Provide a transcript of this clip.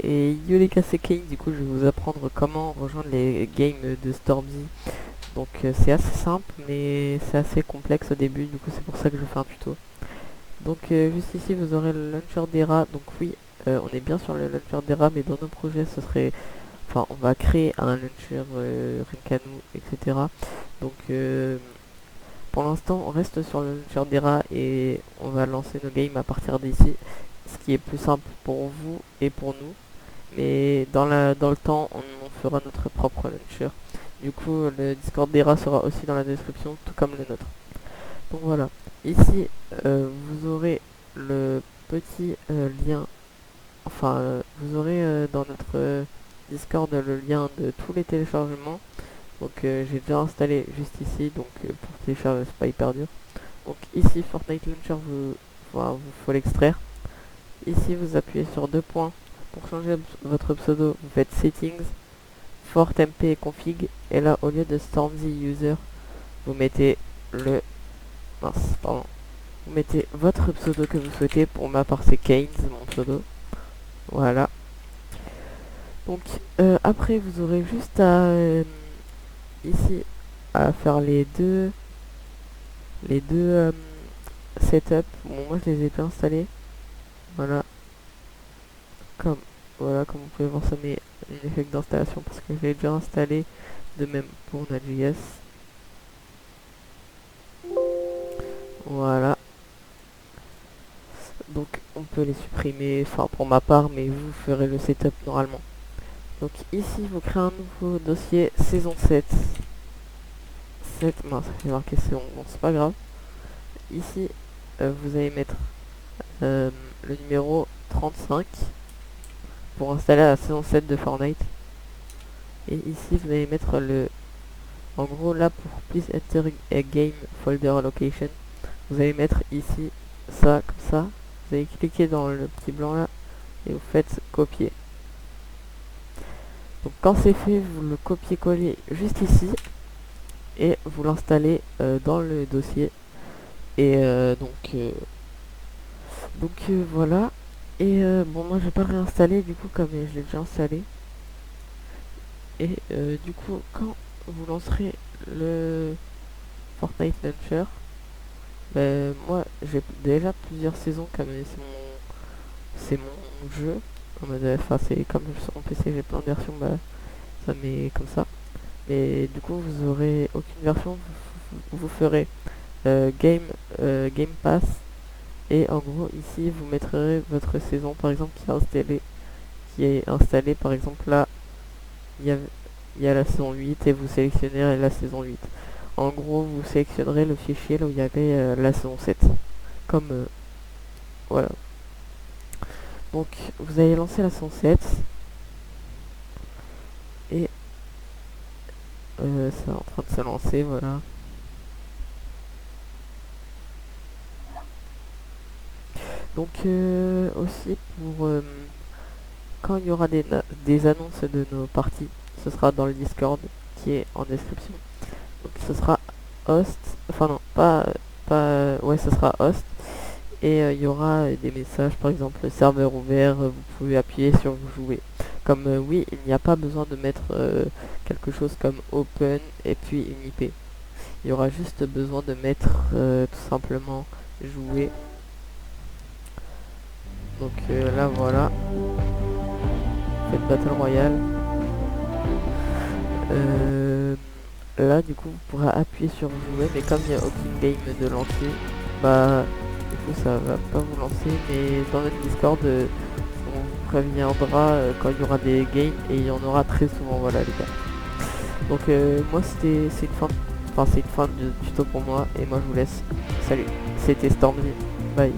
Et yo les gars, c'est Kane, du coup je vais vous apprendre comment rejoindre les games de Stormzy. Donc c'est assez simple mais c'est assez complexe au début, du coup c'est pour ça que je fais un tuto. Donc juste ici vous aurez le launcher d'ERA, donc oui on est bien sur le launcher d'ERA, mais dans nos projets ce serait... Enfin on va créer un launcher Rinkanu, etc. Donc pour l'instant on reste sur le launcher d'ERA et on va lancer nos games à partir d'ici. Ce qui est plus simple pour vous et pour nous. Mais dans le temps, on fera notre propre launcher. Du coup, le Discord d'Era sera aussi dans la description, tout comme le nôtre. Donc voilà. Ici, vous aurez le petit lien. Enfin, vous aurez dans notre Discord le lien de tous les téléchargements. Donc j'ai déjà installé juste ici, donc pour télécharger c'est pas hyper dur. Donc ici Fortnite Launcher, vous faut l'extraire. Ici vous appuyez sur deux points. Pour changer votre pseudo, vous faites Settings, Fort MP et Config. Et là, au lieu de Stormzy User, vous mettez le... Mince, pardon. Vous mettez votre pseudo que vous souhaitez. Pour ma part, c'est Keynes, mon pseudo. Voilà. Donc, après, vous aurez juste à... ici, à faire les deux setups. Bon, moi, je les ai déjà installés. Voilà. Comme, voilà, comme vous pouvez voir, ça met un effet d'installation parce que je l'ai déjà installé. De même pour Node.js. Voilà. Donc on peut les supprimer, enfin pour ma part, mais vous ferez le setup normalement. Donc ici vous créez un nouveau dossier saison 7. 7, mince, j'ai marqué saison, bon c'est pas grave. Ici vous allez mettre le numéro 35 pour installer la saison 7 de Fortnite. Et ici vous allez mettre le... En gros là pour please enter a game folder location, vous allez mettre ici ça comme ça. Vous allez cliquer dans le petit blanc là et vous faites copier. Donc quand c'est fait, vous le copiez-collez juste ici et vous l'installez dans le dossier. Et voilà. Et bon, moi je vais pas le réinstaller du coup comme je l'ai déjà installé. Et du coup quand vous lancerez le Fortnite Launcher, moi j'ai déjà plusieurs saisons comme c'est mon jeu. Enfin c'est comme sur mon PC j'ai plein de versions, bah ça met comme ça. Et du coup vous aurez aucune version, vous ferez Game Pass, et en gros ici vous mettrez votre saison par exemple qui est installée par exemple là il y a la saison 8 et vous sélectionnerez la saison 8. En gros vous sélectionnerez le fichier là où il y avait la saison 7 comme voilà. Donc vous allez lancer la saison 7 et c'est en train de se lancer, voilà. Donc aussi pour quand il y aura des annonces de nos parties, ce sera dans le Discord qui est en description. Donc ce sera host, enfin non, ouais, ce sera host. Et il y aura des messages, par exemple serveur ouvert, vous pouvez appuyer sur vous jouer. Comme oui, il n'y a pas besoin de mettre quelque chose comme open et puis une IP. Il y aura juste besoin de mettre tout simplement jouer. Donc là voilà, faites Battle Royale. Là du coup vous pourrez appuyer sur jouer, mais comme il n'y a aucune game de lancer, bah du coup ça va pas vous lancer, mais dans notre Discord on vous préviendra quand il y aura des games, et il y en aura très souvent, voilà les gars. Donc moi c'est une fin, enfin c'est une fin de tuto pour moi, et moi je vous laisse. Salut, c'était Stormzy, bye.